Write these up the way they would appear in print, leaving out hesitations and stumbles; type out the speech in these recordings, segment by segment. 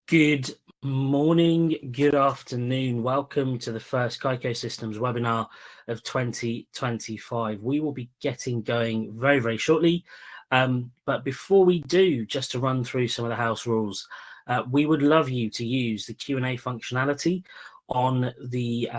Good morning, good afternoon. Welcome to the first Kaiko Systems webinar of 2025. We will be getting going very, very shortly. But before we do, just to run through some of the house rules, we would love you to use the Q&A functionality on the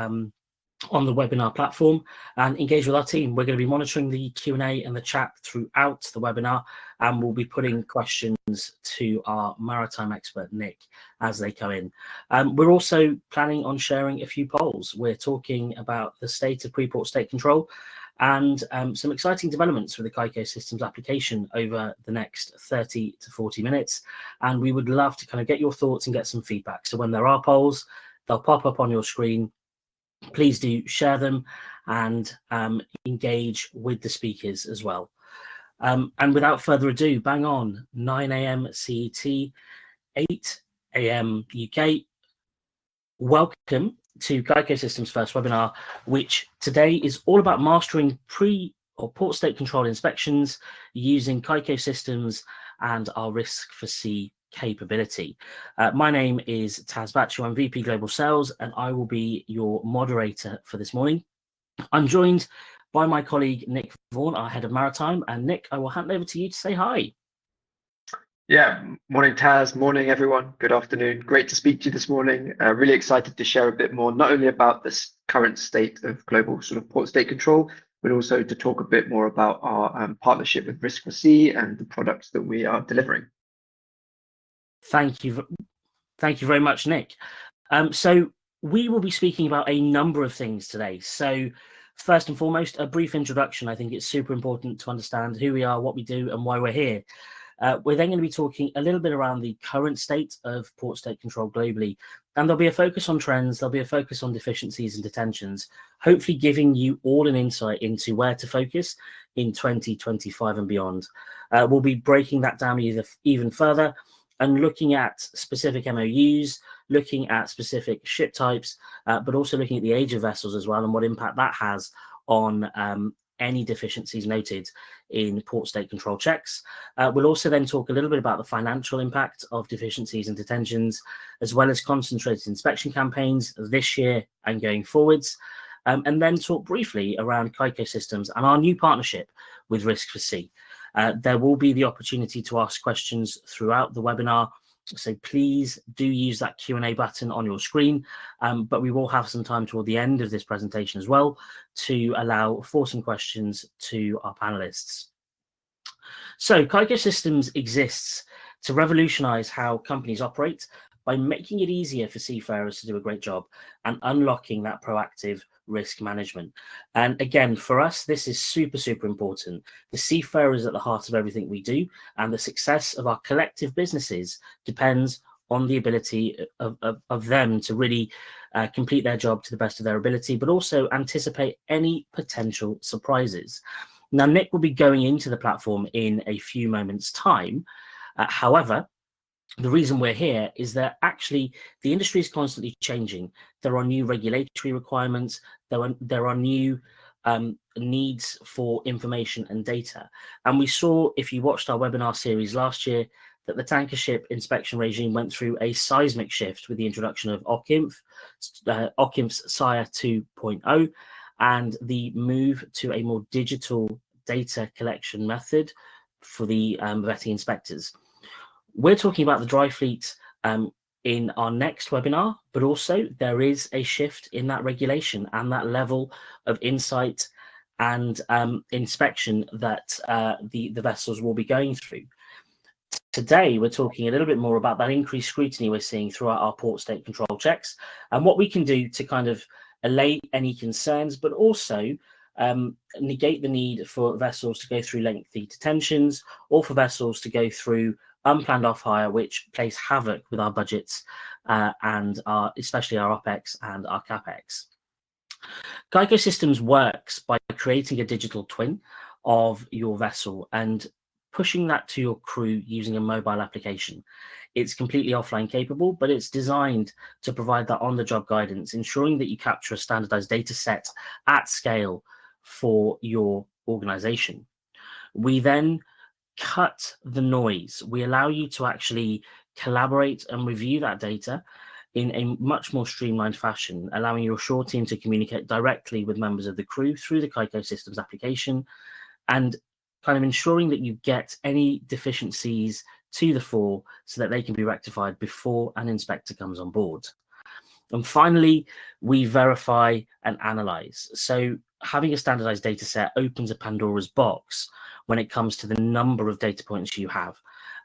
webinar platform and engage with our team. We're going to be monitoring the Q&A and the chat throughout the webinar, and we'll be putting questions to our maritime expert, Nick, as they come in. We're also planning on sharing a few polls. We're talking about the state of pre-port state control and some exciting developments with the Kaiko Systems application over the next 30 to 40 minutes. And we would love to kind of get your thoughts and get some feedback. So when there are polls, they'll pop up on your screen. Please do share them and engage with the speakers as well. And without further ado, bang on, 9 a.m. CET, 8 a.m. UK. Welcome to Kaiko Systems' first webinar, which today is all about mastering pre- or port state control inspections using Kaiko Systems and our Risk4Sea capability. My name is Taz Bachu. I'm VP Global Sales, and I will be your moderator for this morning. I'm joined by my colleague Nick Vaughan, our head of maritime. And Nick, I will hand over to you to say hi. Yeah, morning Taz, morning everyone, good afternoon. Great to speak to you this morning. Really excited to share a bit more, not only about this current state of global sort of port state control, but also to talk a bit more about our partnership with Risk4Sea and the products that we are delivering. Thank you very much, Nick. So we will be speaking about a number of things today. So first and foremost, a brief introduction. I think it's super important to understand who we are, what we do, and why we're here. We're then going to be talking a little bit around the current state of port state control globally, and there'll be a focus on trends, there'll be a focus on deficiencies and detentions, hopefully giving you all an insight into where to focus in 2025 and beyond. We'll be breaking that down even further and looking at specific MOUs, looking at specific ship types, but also looking at the age of vessels as well and what impact that has on any deficiencies noted in port state control checks. We'll also then talk a little bit about the financial impact of deficiencies and detentions, as well as concentrated inspection campaigns this year and going forwards, and then talk briefly around Kaiko Systems and our new partnership with Risk4Sea. There will be the opportunity to ask questions throughout the webinar, so please do use that Q&A button on your screen, but we will have some time toward the end of this presentation as well to allow for some questions to our panelists. So Kaiko Systems exists to revolutionize how companies operate by making it easier for seafarers to do a great job and unlocking that proactive risk management. And again, for us, this is super, super important. The seafarer is at the heart of everything we do, and the success of our collective businesses depends on the ability of them to really complete their job to the best of their ability, but also anticipate any potential surprises. Now, Nick will be going into the platform in a few moments' time. However, the reason we're here is that actually the industry is constantly changing. There are new regulatory requirements. There are new needs for information and data. And we saw, if you watched our webinar series last year, that the tanker ship inspection regime went through a seismic shift with the introduction of OCIMF, OCIMF's SIRE 2.0, and the move to a more digital data collection method for the vetting inspectors. We're talking about the dry fleet in our next webinar, but also there is a shift in that regulation and that level of insight and inspection that the vessels will be going through. Today, we're talking a little bit more about that increased scrutiny we're seeing throughout our port state control checks and what we can do to kind of allay any concerns, but also negate the need for vessels to go through lengthy detentions or for vessels to go through unplanned off-hire, which plays havoc with our budgets and especially our OPEX and our CAPEX. Kaiko Systems works by creating a digital twin of your vessel and pushing that to your crew using a mobile application. It's completely offline capable, but it's designed to provide that on-the-job guidance, ensuring that you capture a standardized data set at scale for your organization. We then cut the noise. We allow you to actually collaborate and review that data in a much more streamlined fashion, allowing your shore team to communicate directly with members of the crew through the Kaiko Systems application, and kind of ensuring that you get any deficiencies to the fore so that they can be rectified before an inspector comes on board. And finally, we verify and analyze. So having a standardized data set opens a Pandora's box when it comes to the number of data points you have.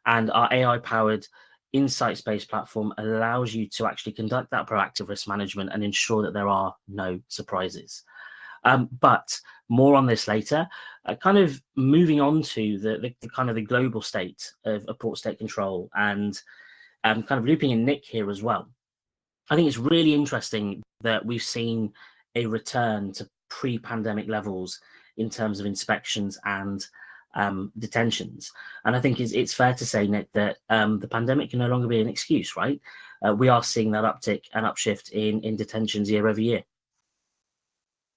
And our AI-powered insights-based platform allows you to actually conduct that proactive risk management and ensure that there are no surprises. But more on this later. Kind of moving on to the kind of the global state of port state control, and kind of looping in Nick here as well. I think it's really interesting that we've seen a return to pre-pandemic levels in terms of inspections and detentions. And I think it's fair to say, Nick, that the pandemic can no longer be an excuse, right? We are seeing that uptick and upshift in detentions year over year.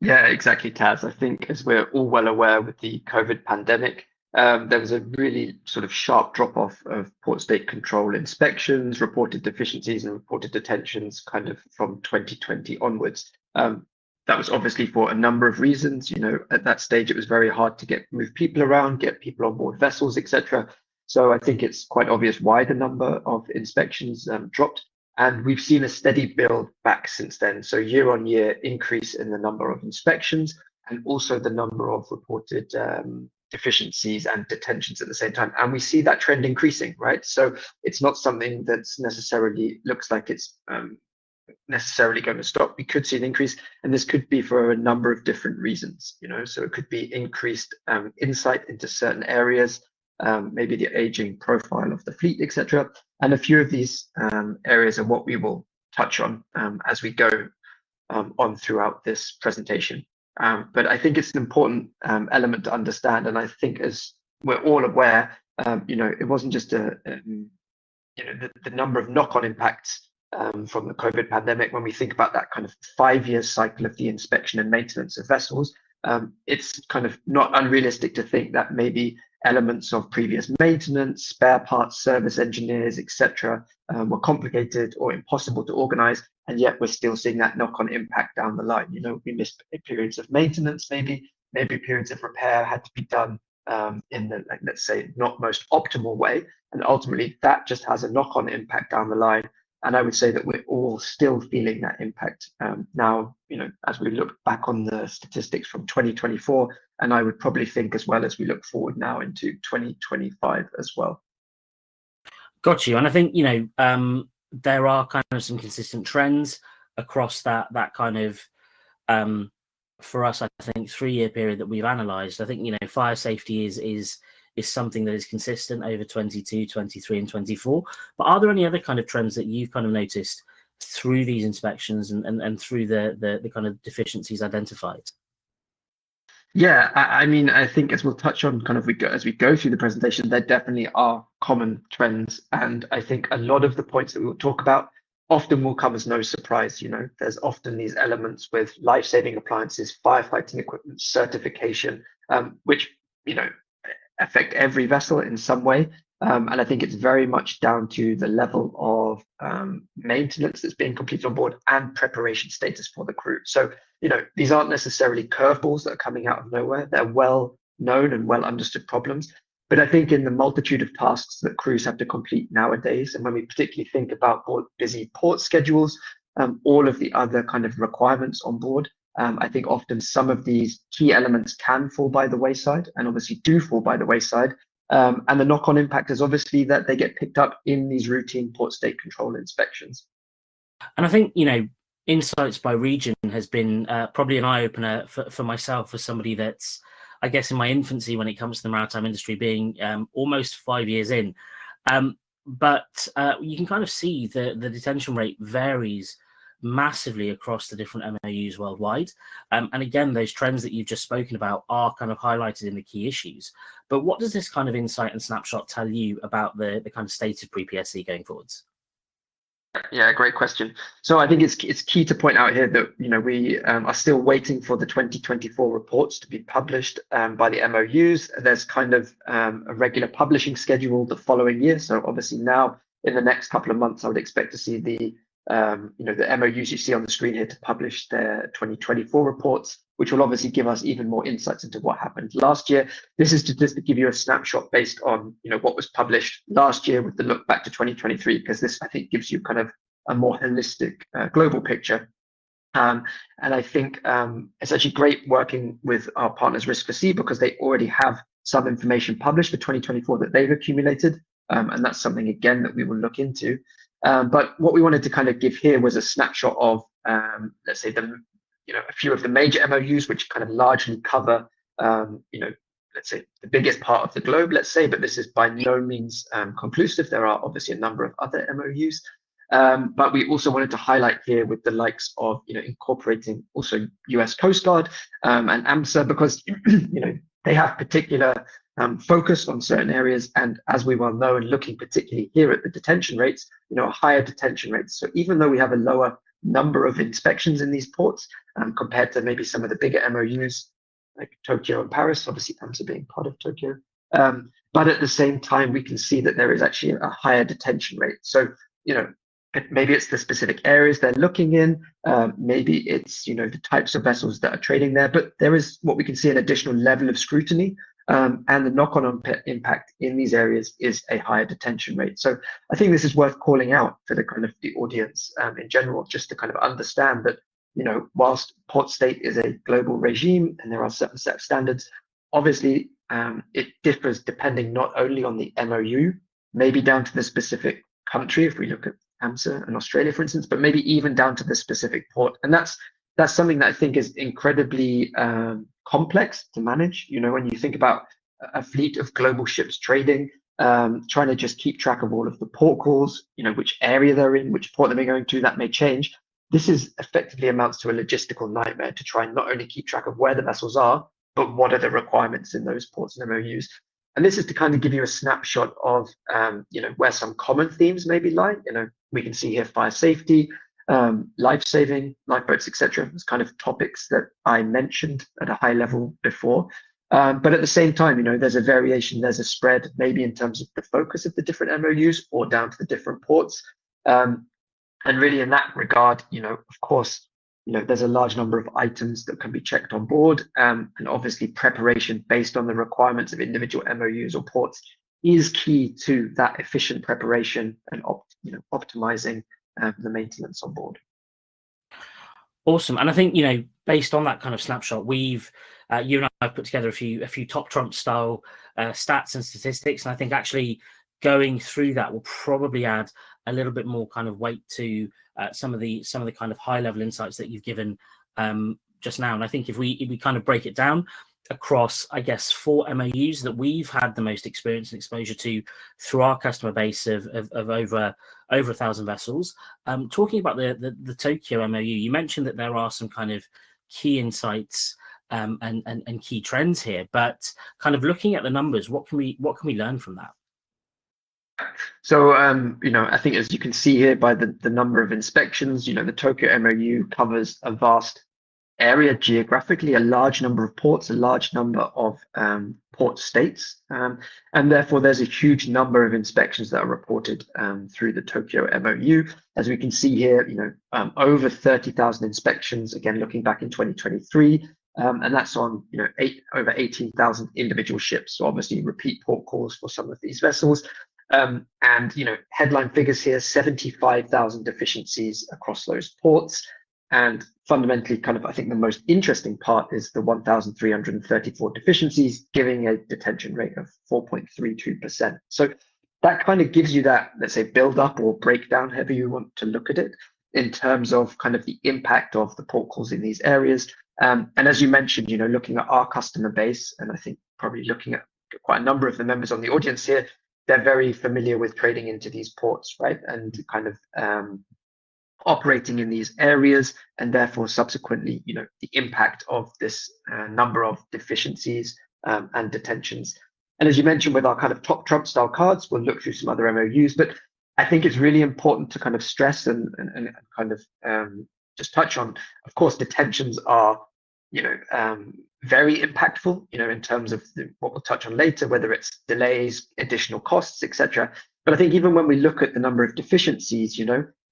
Yeah, exactly, Taz. I think, as we're all well aware, with the COVID pandemic, there was a really sort of sharp drop-off of port state control inspections, reported deficiencies, and reported detentions kind of from 2020 onwards. That was obviously for a number of reasons. You know, at that stage, it was very hard to move people around, get people on board vessels, etc. So I think it's quite obvious why the number of inspections dropped. And we've seen a steady build back since then. So year on year increase in the number of inspections, and also the number of reported deficiencies and detentions at the same time. And we see that trend increasing, right? So it's not something that's necessarily looks like it's necessarily going to stop. We could see an increase, and this could be for a number of different reasons, you know. So it could be increased insight into certain areas, maybe the aging profile of the fleet, etc. And a few of these areas are what we will touch on as we go on throughout this presentation. But I think it's an important element to understand, and I think, as we're all aware, you know, it wasn't just you know, the number of knock-on impacts from the COVID pandemic. When we think about that kind of 5-year cycle of the inspection and maintenance of vessels, it's kind of not unrealistic to think that maybe elements of previous maintenance, spare parts, service engineers, etc., were complicated or impossible to organize, and yet we're still seeing that knock-on impact down the line. You know, we missed periods of maintenance, maybe periods of repair had to be done in the, like, let's say, not most optimal way, and ultimately that just has a knock-on impact down the line. And I would say that we're all still feeling that impact now, you know, as we look back on the statistics from 2024, and I would probably think as well as we look forward now into 2025 as well. Got you. And I think, you know, there are kind of some consistent trends across that kind of, for us, I think, 3-year period that we've analysed. I think, you know, fire safety is something that is consistent over 22, 23, and 24. But are there any other kind of trends that you've kind of noticed through these inspections and through the kind of deficiencies identified? Yeah, I mean, I think, as we'll touch on kind of as we go through the presentation, there definitely are common trends. And I think a lot of the points that we will talk about often will come as no surprise. You know, there's often these elements with life-saving appliances, firefighting equipment, certification, which, you know, affect every vessel in some way. And I think it's very much down to the level of maintenance that's being completed on board and preparation status for the crew. So, you know, these aren't necessarily curveballs that are coming out of nowhere. They're well known and well understood problems. But I think in the multitude of tasks that crews have to complete nowadays, and when we particularly think about busy port schedules, all of the other kind of requirements on board, I think often some of these key elements can fall by the wayside, and obviously do fall by the wayside. And the knock-on impact is obviously that they get picked up in these routine port state control inspections. And I think, you know, insights by region has been probably an eye-opener for myself, as somebody that's, I guess, in my infancy when it comes to the maritime industry, being almost 5 years in. But you can kind of see the detention rate varies massively across the different MOUs worldwide. And again, those trends that you've just spoken about are kind of highlighted in the key issues. But what does this kind of insight and snapshot tell you about the kind of state of pre-PSC going forwards? Yeah, great question. So I think it's key to point out here that, you know, we are still waiting for the 2024 reports to be published by the MOUs. There's kind of a regular publishing schedule the following year. So obviously now in the next couple of months, I would expect to see the the MOUs you see on the screen here to publish their 2024 reports, which will obviously give us even more insights into what happened last year. This is just to give you a snapshot based on what was published last year with the look back to 2023, because this, I think, gives you kind of a more holistic global picture. And I think it's actually great working with our partners Risk4Sea, because they already have some information published for 2024 that they've accumulated. And that's something, again, that we will look into. But what we wanted to kind of give here was a snapshot of, let's say, a few of the major MOUs, which kind of largely cover, let's say, the biggest part of the globe, let's say, but this is by no means conclusive. There are obviously a number of other MOUs. But we also wanted to highlight here with the likes of, incorporating also US Coast Guard and AMSA, because, they have particular focus on certain areas. And as we well know, and looking particularly here at the detention rates, higher detention rates. So even though we have a lower number of inspections in these ports compared to maybe some of the bigger MOUs like Tokyo and Paris, obviously AMSA being part of Tokyo, but at the same time, we can see that there is actually a higher detention rate. So, maybe it's the specific areas they're looking in, maybe it's the types of vessels that are trading there, but there is what we can see an additional level of scrutiny, and the knock-on impact in these areas is a higher detention rate. So I think this is worth calling out for the kind of the audience in general, just to kind of understand that whilst port state is a global regime and there are certain set of standards, obviously it differs depending not only on the MOU, maybe down to the specific country, if we look at AMSA and Australia, for instance, but maybe even down to the specific port. And that's something that I think is incredibly complex to manage. When you think about a fleet of global ships trading, trying to just keep track of all of the port calls, which area they're in, which port they're going to, that may change. This is effectively amounts to a logistical nightmare to try and not only keep track of where the vessels are, but what are the requirements in those ports and MOUs. And this is to kind of give you a snapshot of, where some common themes maybe lie. We can see here fire safety, life-saving, lifeboats, etc. It's kind of topics that I mentioned at a high level before. But at the same time, there's a variation, there's a spread, maybe in terms of the focus of the different MOUs or down to the different ports. And really in that regard, of course, there's a large number of items that can be checked on board, and obviously preparation based on the requirements of individual MOUs or ports is key to that efficient preparation and optimizing the maintenance on board. Awesome. And I think, based on that kind of snapshot, we've you and I have put together a few top Trump style stats and statistics, and I think actually going through that will probably add a little bit more kind of weight to some of the kind of high level insights that you've given just now. And I think if we kind of break it down across, I guess, 4 MOUs that we've had the most experience and exposure to through our customer base of over 1,000 vessels. Talking about the Tokyo MOU, you mentioned that there are some kind of key insights and key trends here, but kind of looking at the numbers, what can we learn from that? So, I think as you can see here by the number of inspections, the Tokyo MOU covers a vast area geographically, a large number of ports, a large number of port states, and therefore there's a huge number of inspections that are reported through the Tokyo MOU. As we can see here, over 30,000 inspections, again, looking back in 2023, and that's on, over 18,000 individual ships. So obviously repeat port calls for some of these vessels. And, headline figures here, 75,000 deficiencies across those ports. And fundamentally, kind of, I think the most interesting part is the 1,334 deficiencies, giving a detention rate of 4.32%. So that kind of gives you that, let's say, build up or breakdown, however you want to look at it, in terms of kind of the impact of the port calls in these areas. And as you mentioned, looking at our customer base, and I think probably looking at quite a number of the members on the audience here, they're very familiar with trading into these ports, right? And kind of operating in these areas, and therefore subsequently, the impact of this number of deficiencies and detentions. And as you mentioned, with our kind of top Trump style cards, we'll look through some other MOUs, but I think it's really important to kind of stress and kind of just touch on, of course, detentions are, very impactful, in terms of what we'll touch on later, whether it's delays, additional costs, etc. But I think even when we look at the number of deficiencies,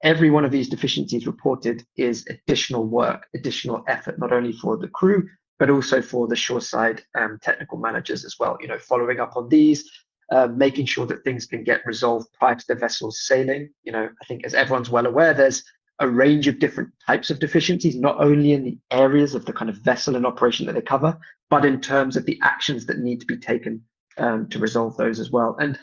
every one of these deficiencies reported is additional work, additional effort, not only for the crew, but also for the shoreside technical managers as well, following up on these, making sure that things can get resolved prior to the vessels sailing. I think as everyone's well aware, there's a range of different types of deficiencies, not only in the areas of the kind of vessel and operation that they cover, but in terms of the actions that need to be taken to resolve those as well. And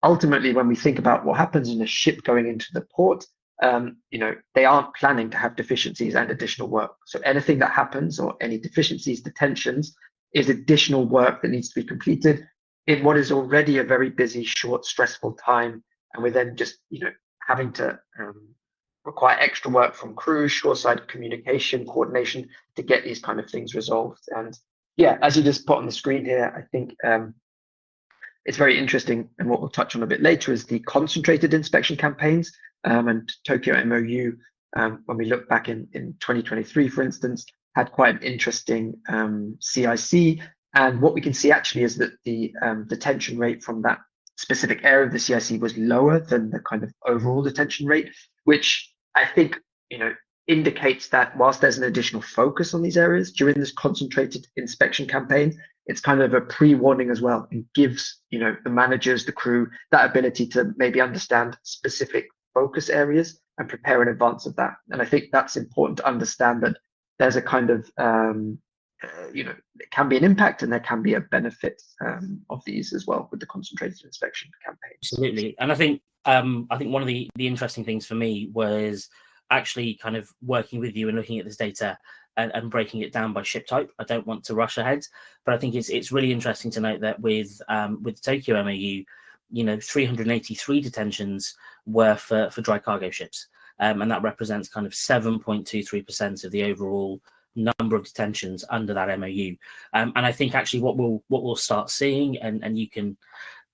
ultimately, when we think about what happens in a ship going into the port, they aren't planning to have deficiencies and additional work. So anything that happens or any deficiencies, detentions, is additional work that needs to be completed in what is already a very busy, short, stressful time. And we're then just, having to require extra work from crew, shoreside communication, coordination to get these kind of things resolved. And yeah, as you just put on the screen here, I think it's very interesting, and what we'll touch on a bit later is the concentrated inspection campaigns and Tokyo MOU. When we look back in 2023, for instance, had quite an interesting CIC, and what we can see actually is that the detention rate from that specific area of the CIC was lower than the kind of overall detention rate, which I think indicates that whilst there's an additional focus on these areas during this concentrated inspection campaign, it's kind of a pre-warning as well, and gives the managers, the crew, that ability to maybe understand specific focus areas and prepare in advance of that. And I think that's important to understand, that there's a kind of it can be an impact and there can be a benefit of these as well with the concentrated inspection campaign. Absolutely. And I think one of the interesting things for me was actually kind of working with you and looking at this data and breaking it down by ship type. I don't want to rush ahead, but I think it's really interesting to note that with Tokyo MOU, 383 detentions were for dry cargo ships, and that represents kind of 7.23% of the overall number of detentions under that MOU. And I think actually what we'll start seeing, and you can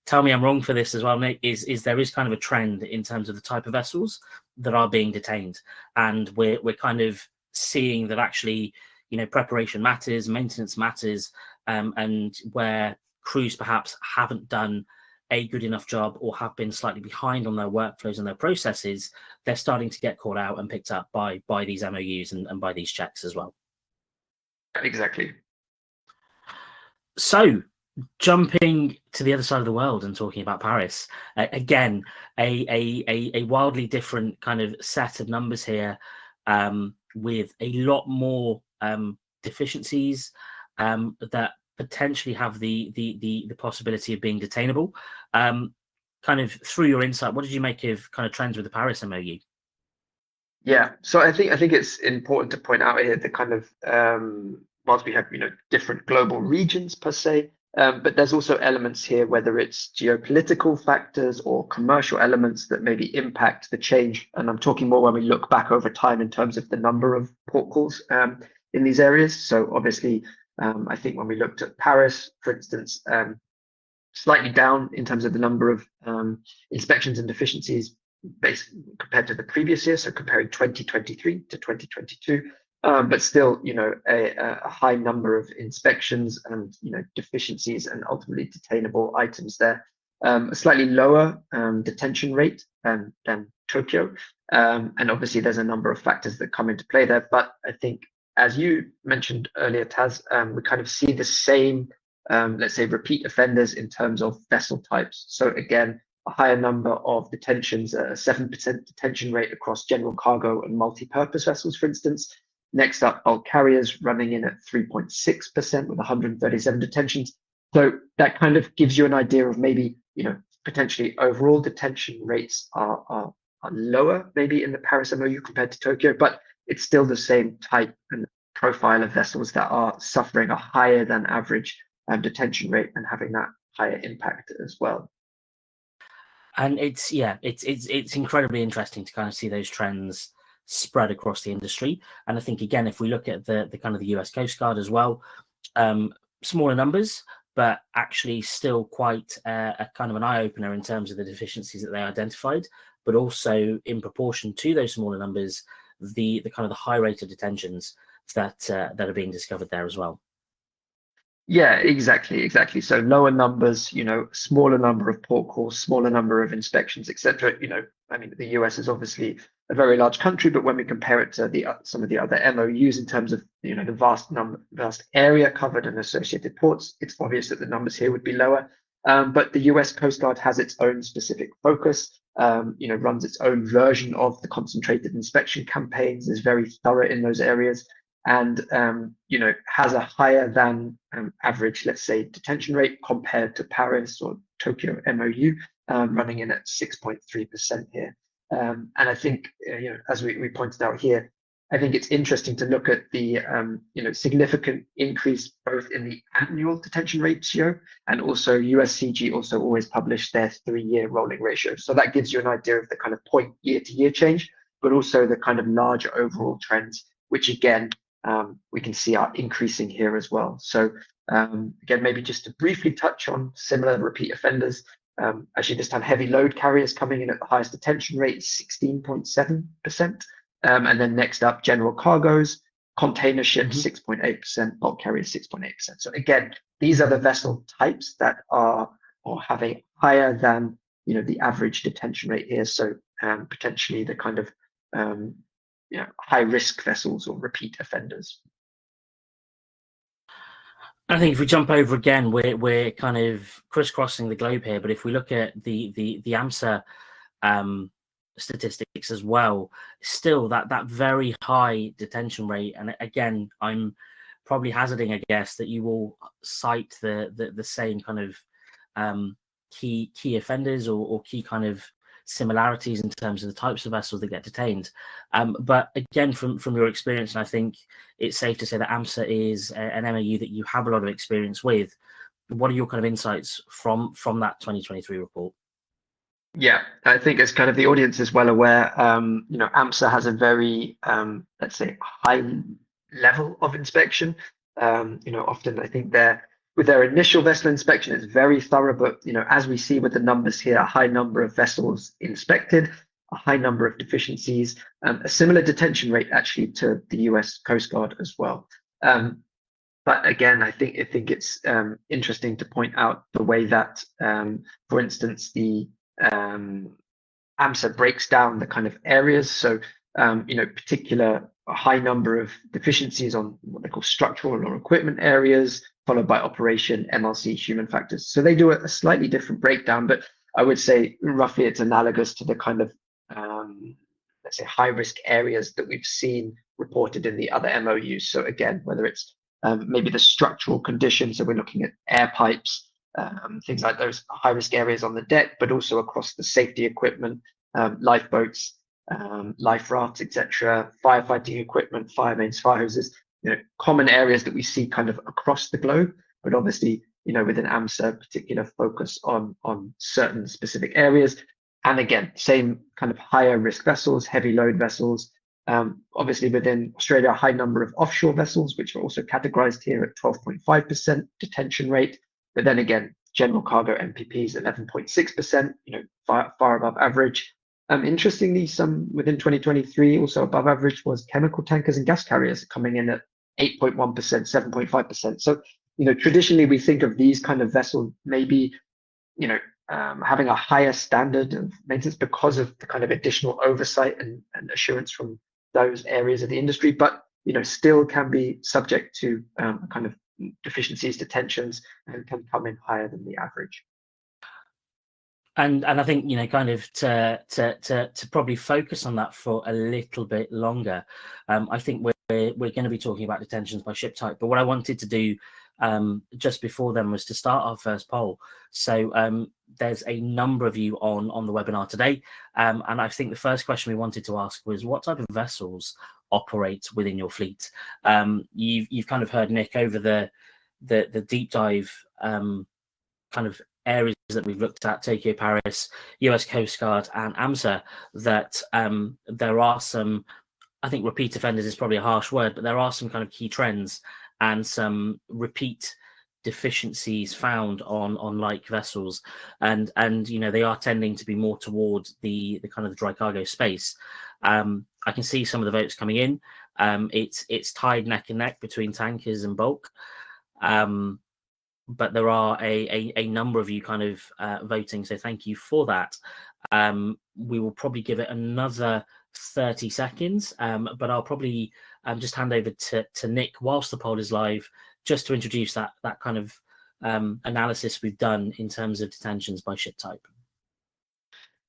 tell me I'm wrong for this as well, Nick, is there is kind of a trend in terms of the type of vessels that are being detained, and we're kind of seeing that actually preparation matters, maintenance matters, and where crews perhaps haven't done a good enough job or have been slightly behind on their workflows and their processes, they're starting to get caught out and picked up by these MOUs and by these checks as well. Exactly. So jumping to the other side of the world and talking about Paris, again, a wildly different kind of set of numbers here, with a lot more deficiencies that potentially have the possibility of being detainable. Kind of through your insight, what did you make of kind of trends with the Paris MOU? Yeah, so I think it's important to point out here the kind of whilst we have different global regions per se, but there's also elements here, whether it's geopolitical factors or commercial elements that maybe impact the change. And I'm talking more when we look back over time in terms of the number of port calls in these areas. So obviously, I think when we looked at Paris, for instance, slightly down in terms of the number of inspections and deficiencies compared to the previous year, so comparing 2023 to 2022, but still, a high number of inspections and deficiencies and ultimately detainable items there. A slightly lower detention rate than Tokyo, and obviously there's a number of factors that come into play there. But I think, as you mentioned earlier, Taz, we kind of see the same, let's say, repeat offenders in terms of vessel types. So again, a higher number of detentions, a 7% detention rate across general cargo and multi-purpose vessels, for instance. Next up, bulk carriers running in at 3.6% with 137 detentions. So that kind of gives you an idea of maybe, potentially overall detention rates are lower maybe in the Paris MOU compared to Tokyo, but it's still the same type and profile of vessels that are suffering a higher than average detention rate and having that higher impact as well. And it's incredibly interesting to kind of see those trends spread across the industry. And I think, again, if we look at the kind of the US Coast Guard as well, smaller numbers, but actually still quite a kind of an eye-opener in terms of the deficiencies that they identified, but also in proportion to those smaller numbers, the kind of the high rate of detentions that are being discovered there as well. Yeah, exactly. So lower numbers, smaller number of port calls, smaller number of inspections, etc. I mean, the US is obviously a very large country, but when we compare it to the some of the other MOUs in terms of the vast area covered and associated ports, it's obvious that the numbers here would be lower. But the US Coast Guard has its own specific focus. Runs its own version of the concentrated inspection campaigns, is very thorough in those areas, and has a higher than average, let's say, detention rate compared to Paris or Tokyo MOU, running in at 6.3% here. And I think, as we pointed out here, I think it's interesting to look at the significant increase both in the annual detention ratio, and also USCG also always publish their 3-year rolling ratio. So that gives you an idea of the kind of point year-to-year change, but also the kind of larger overall trends, which again, we can see are increasing here as well. So again, maybe just to briefly touch on similar repeat offenders, actually this time heavy load carriers coming in at the highest detention rate, 16.7%. And then next up, general cargoes, container ships, 6.8%, bulk carriers, 6.8%. So again, these are the vessel types that are or have a higher than the average detention rate here. So potentially the kind of high risk vessels or repeat offenders. I think if we jump over again, we're kind of crisscrossing the globe here. But if we look at the AMSA statistics as well, still that very high detention rate. And again, I'm probably hazarding a guess that you will cite the same kind of key offenders or key kind of similarities in terms of the types of vessels that get detained. But again, from your experience, and I think it's safe to say that AMSA is an MOU that you have a lot of experience with. What are your kind of insights from that 2023 report? Yeah, I think as kind of the audience is well aware, AMSA has a very, let's say, high level of inspection. Often I think with their initial vessel inspection, it's very thorough, but as we see with the numbers here, a high number of vessels inspected, a high number of deficiencies, a similar detention rate actually to the US Coast Guard as well. But again, I think it's interesting to point out the way that, for instance, the AMSA breaks down the kind of areas. So, particular a high number of deficiencies on what they call structural or equipment areas, followed by operation, MLC, human factors. So they do a slightly different breakdown, but I would say roughly it's analogous to the kind of, let's say, high risk areas that we've seen reported in the other MOUs. So again, whether it's maybe the structural conditions, so we're looking at air pipes, things like those high risk areas on the deck, but also across the safety equipment, lifeboats, life rafts, etc., firefighting equipment, fire mains, fire hoses, common areas that we see kind of across the globe, but obviously, within AMSA, particular focus on certain specific areas. And again, same kind of higher risk vessels, heavy load vessels. Obviously within Australia, a high number of offshore vessels, which are also categorized here at 12.5% detention rate. But then again, general cargo MPPs 11.6%, far above average. Interestingly, some within 2023, also above average was chemical tankers and gas carriers coming in at 8.1%, 7.5%. So, traditionally we think of these kind of vessels maybe, having a higher standard of maintenance because of the kind of additional oversight and assurance from those areas of the industry, but, still can be subject to kind of deficiencies, detentions, and can come in higher than the average. And I think kind of to probably focus on that for a little bit longer. I think we're going to be talking about detentions by ship type, but what I wanted to do just before then was to start our first poll. So there's a number of you on the webinar today, and I think the first question we wanted to ask was what type of vessels operate within your fleet. You've kind of heard Nick over the deep dive kind of areas that we've looked at, Tokyo, Paris, US Coast Guard, and AMSA, that there are some, I think repeat offenders is probably a harsh word, but there are some kind of key trends and some repeat deficiencies found on like vessels, and they are tending to be more towards the kind of the dry cargo space. I can see some of the votes coming in. It's tied neck and neck between tankers and bulk. but there are a number of you kind of voting, so thank you for that. We will probably give it another 30 seconds, but I'll probably just hand over to Nick whilst the poll is live, just to introduce that kind of analysis we've done in terms of detentions by ship type.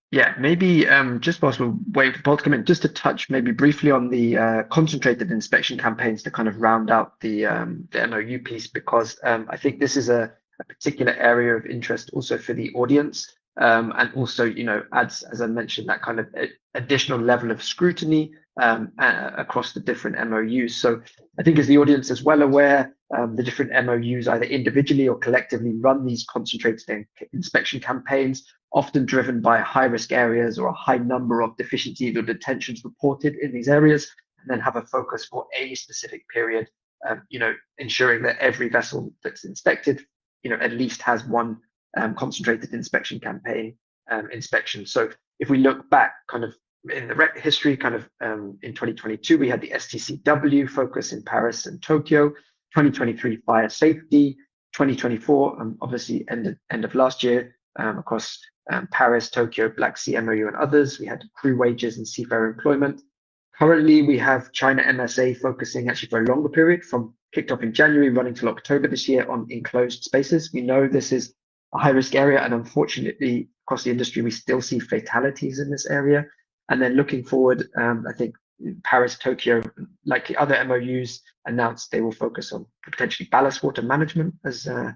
Yeah, maybe just whilst we're waiting for the poll to come in, just to touch maybe briefly on the concentrated inspection campaigns to kind of round out the MOU piece, because I think this is a particular area of interest also for the audience, and also, you know, adds, as I mentioned, that kind of additional level of scrutiny across the different MOUs. So I think as the audience is well aware, the different MOUs either individually or collectively run these concentrated inspection campaigns, often driven by high-risk areas or a high number of deficiencies or detentions reported in these areas, and then have a focus for a specific period, you know, ensuring that every vessel that's inspected, you know, at least has one concentrated inspection campaign inspection. So if we look back kind of in the history, kind of in 2022, we had the STCW focus in Paris and Tokyo, 2023 fire safety, 2024, obviously end of last year, across Paris, Tokyo, Black Sea MOU, and others. We had crew wages and seafarer employment. Currently, we have China MSA focusing actually for a longer period, from kicked off in January, running till October this year on enclosed spaces. We know this is a high-risk area, and unfortunately, across the industry, we still see fatalities in this area. And then looking forward, I think Paris, Tokyo, like the other MOUs, announced they will focus on potentially ballast water management as an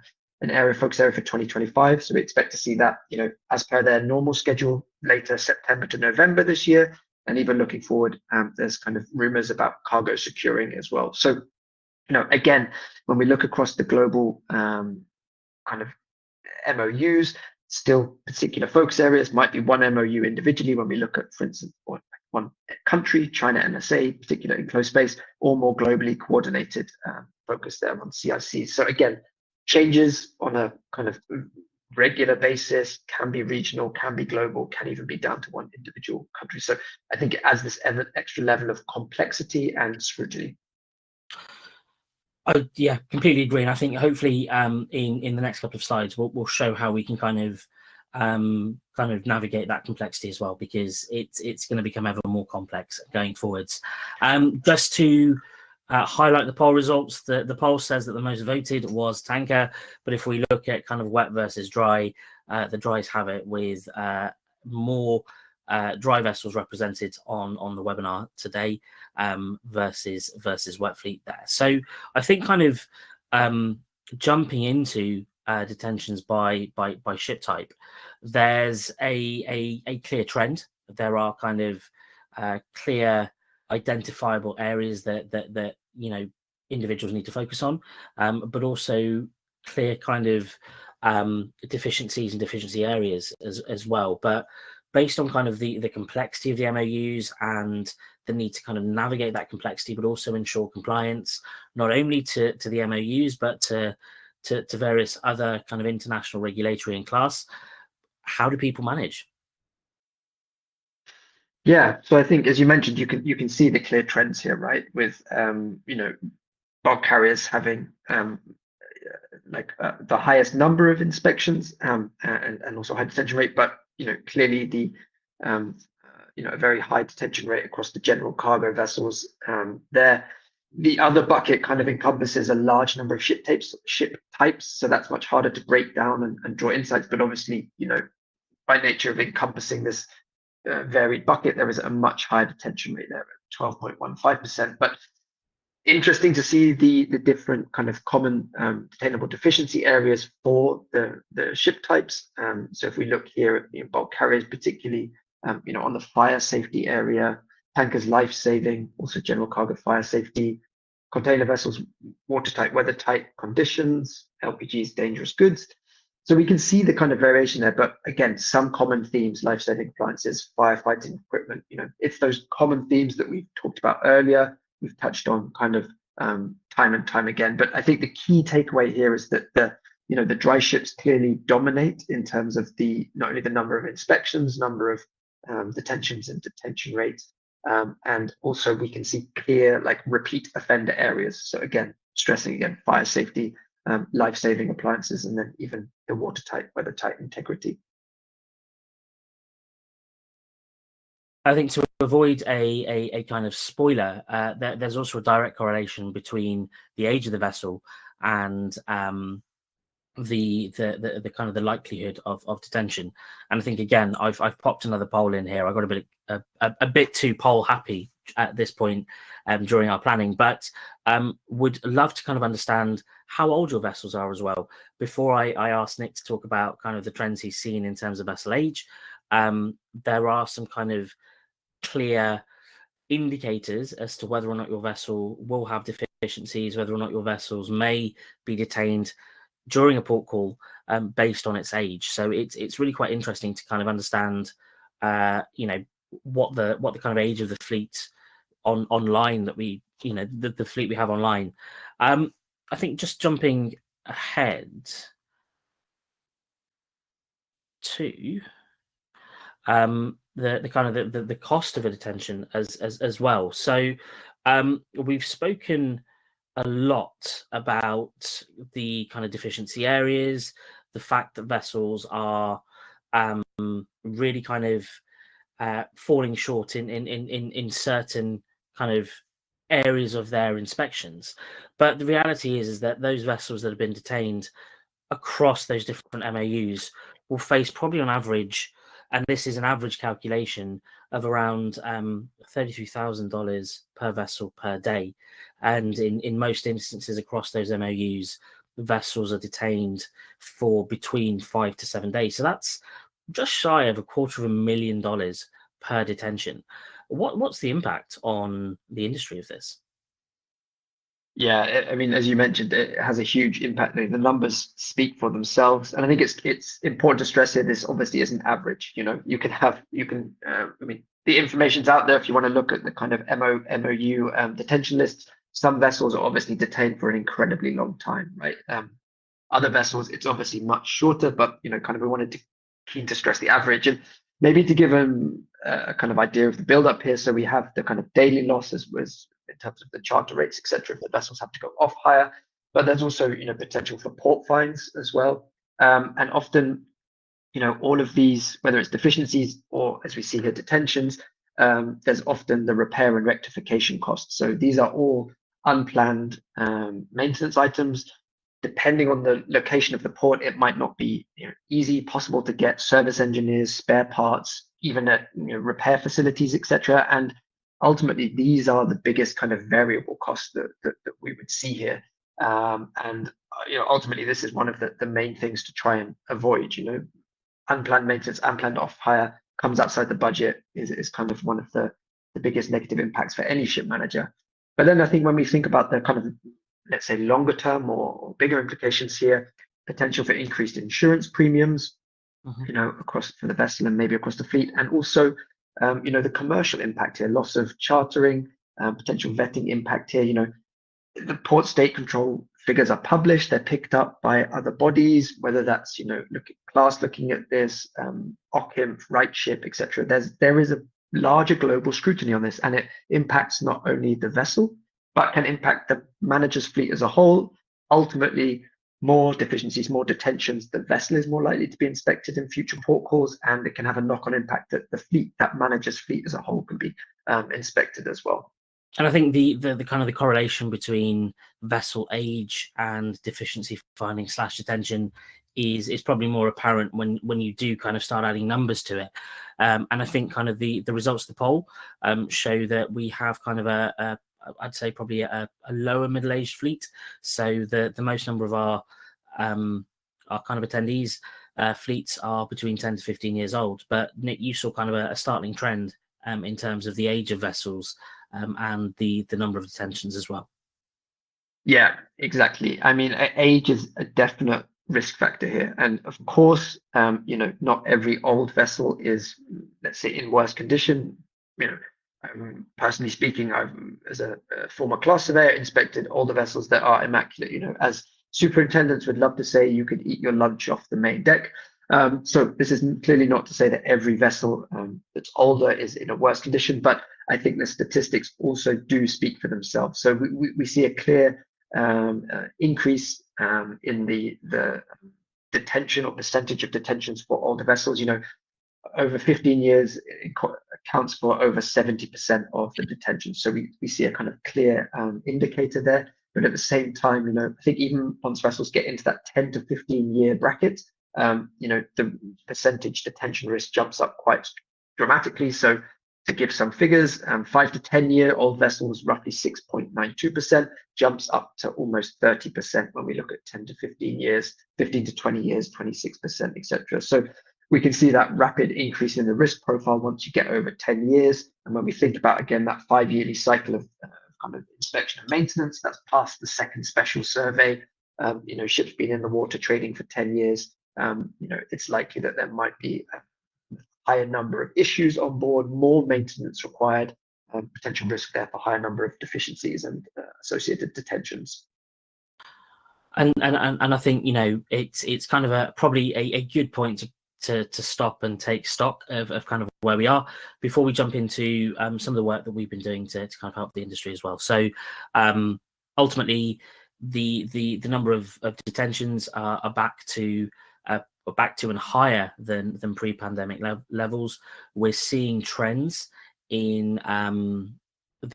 focus area for 2025. So we expect to see that, you know, as per their normal schedule, later September to November this year. And even looking forward, there's kind of rumors about cargo securing as well. So, you know, again, when we look across the global kind of MOUs, still particular focus areas might be one MOU individually when we look at, for instance, one country, China MSA, particular enclosed space, or more globally coordinated focus there on CIC. So again, changes on a kind of regular basis, can be regional, can be global, can even be down to one individual country. So I think it adds this extra level of complexity and scrutiny. Yeah, completely agree. And I think hopefully in the next couple of slides, we'll show how we can kind of navigate that complexity as well, because it's going to become ever more complex going forwards. Just to highlight the poll results, the poll says that the most voted was tanker, but if we look at kind of wet versus dry, the dries have it with more dry vessels represented on the webinar today versus wet fleet there. So I think kind of jumping into detentions by ship type, there's a clear trend. There are kind of clear identifiable areas that you know individuals need to focus on, but also clear kind of deficiencies and deficiency areas as well. But based on kind of the complexity of the MOUs and the need to kind of navigate that complexity, but also ensure compliance, not only to the MOUs, but to various other kind of international regulatory and class, how do people manage? Yeah, so I think, as you mentioned, you can see the clear trends here, right? With you know, bulk carriers having the highest number of inspections and also high detention rate, but you know, clearly the you know, a very high detention rate across the general cargo vessels there. The other bucket kind of encompasses a large number of ship types, so that's much harder to break down and draw insights. But obviously, you know, by nature of encompassing this varied bucket, there is a much higher detention rate there at 12.15%. But interesting to see the different kind of common detainable deficiency areas for the ship types. So if we look here at, you know, bulk carriers, particularly, you know, on the fire safety area, tankers life saving, also general cargo fire safety, container vessels watertight, weathertight conditions, LPGs dangerous goods. So we can see the kind of variation there, but again, some common themes: life-saving appliances, firefighting equipment. You know, it's those common themes that we've talked about earlier. We've touched on kind of time and time again. But I think the key takeaway here is that the dry ships clearly dominate in terms of not only the number of inspections, number of detentions and detention rates, and also we can see clear like repeat offender areas. So again, stressing again fire safety, life-saving appliances, and then even the watertight, weathertight integrity. I think to avoid a kind of spoiler, there's also a direct correlation between the age of the vessel and the kind of the likelihood of detention. And I think again, I've popped another poll in here. I got a bit too poll happy at this point during our planning, but would love to kind of understand how old your vessels are as well. Before I ask Nick to talk about kind of the trends he's seen in terms of vessel age, there are some kind of clear indicators as to whether or not your vessel will have deficiencies, whether or not your vessels may be detained during a port call based on its age. So it's really quite interesting to kind of understand, what the kind of age of the fleet online that we, the fleet we have online. I think just jumping ahead to the kind of the cost of a detention as well. So we've spoken a lot about the kind of deficiency areas, the fact that vessels are really kind of falling short in certain kind of areas of their inspections. But the reality is that those vessels that have been detained across those different MOUs will face probably on average, and this is an average calculation, of around $33,000 per vessel per day. And in most instances across those MOUs, vessels are detained for between 5 to 7 days. So that's just shy of $250,000 per detention. What's the impact on the industry of this? Yeah, I mean, as you mentioned, it has a huge impact. The numbers speak for themselves, and I think it's important to stress here. This obviously isn't average. I mean, the information's out there if you want to look at the kind of MOU detention lists. Some vessels are obviously detained for an incredibly long time, right? Other vessels, it's obviously much shorter, but kind of we wanted to keen to stress the average, and maybe to give them a kind of idea of the build up here. So we have the kind of daily losses was in terms of the charter rates, etc. If the vessels have to go off hire, but there's also potential for port fines as well, and often all of these, whether it's deficiencies or as we see here detentions, there's often the repair and rectification costs. So these are all unplanned maintenance items. Depending on the location of the port, it might not be easy possible to get service engineers, spare parts, even at repair facilities, etc. And ultimately, these are the biggest kind of variable costs that we would see here. And ultimately, this is one of the main things to try and avoid. Unplanned maintenance, unplanned off hire comes outside the budget is kind of one of the biggest negative impacts for any ship manager. But then I think when we think about the kind of, let's say, longer term or bigger implications here, potential for increased insurance premiums, across for the vessel and maybe across the fleet, and also, the commercial impact here, loss of chartering, potential vetting impact here. The port state control figures are published, they're picked up by other bodies, whether that's looking at this, OCIMF, RightShip, etc. There is a larger global scrutiny on this, and it impacts not only the vessel but can impact the manager's fleet as a whole. Ultimately, more deficiencies, more detentions, the vessel is more likely to be inspected in future port calls, and it can have a knock-on impact that the fleet, that manager's fleet as a whole, can be inspected as well. And I think the kind of the correlation between vessel age and deficiency finding / detention is probably more apparent when you do kind of start adding numbers to it. And I think kind of the results of the poll show that we have kind of I'd say probably a lower middle-aged fleet. So the most number of our kind of attendees fleets are between 10 to 15 years old. But Nick, you saw kind of a startling trend in terms of the age of vessels and the number of detentions as well. Yeah, exactly. I mean, age is a definite risk factor here, and of course, not every old vessel is, let's say, in worse condition. Personally speaking, I've, as a former class surveyor, inspected older vessels that are immaculate. As superintendents would love to say, you could eat your lunch off the main deck. So this is clearly not to say that every vessel that's older is in a worse condition, but I think the statistics also do speak for themselves. So we see a clear increase in the detention or percentage of detentions for older vessels. You know, over 15 years, it accounts for over 70% of the detention. So we see a kind of clear indicator there. But at the same time, you know, I think even once vessels get into that 10 to 15 year bracket, you know, the percentage detention risk jumps up quite dramatically. So to give some figures, 5 to 10 year old vessels, roughly 6.92%, jumps up to almost 30% when we look at 10 to 15 years, 15 to 20 years, 26%, etc. So we can see that rapid increase in the risk profile once you get over 10 years. And when we think about, again, that 5-yearly cycle of kind of inspection and maintenance, that's past the second special survey. You know, ships been in the water trading for 10 years, you know, it's likely that there might be a higher number of issues on board, more maintenance required, potential risk there for higher number of deficiencies and associated detentions. And I think, you know, it's kind of probably a good point to stop and take stock of kind of where we are before we jump into some of the work that we've been doing to kind of help the industry as well. So ultimately, the number of detentions are back to and higher than pre-pandemic levels. We're seeing trends in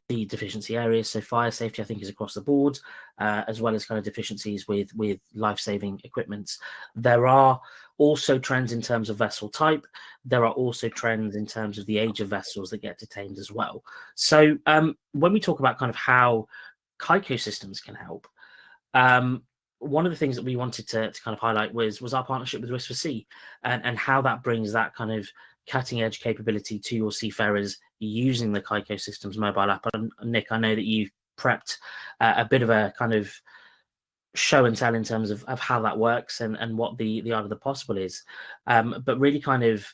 the deficiency areas. So fire safety, I think, is across the board, as well as kind of deficiencies with life-saving equipment. There are also trends in terms of vessel type. There are also trends in terms of the age of vessels that get detained as well. So when we talk about kind of how Kaiko Systems can help, one of the things that we wanted to kind of highlight was our partnership with Risk4Sea and how that brings that kind of cutting edge capability to your seafarers using the Kaiko Systems mobile app. And Nick, I know that you've prepped a bit of a kind of show and tell in terms of how that works and what the art of the possible is. But really kind of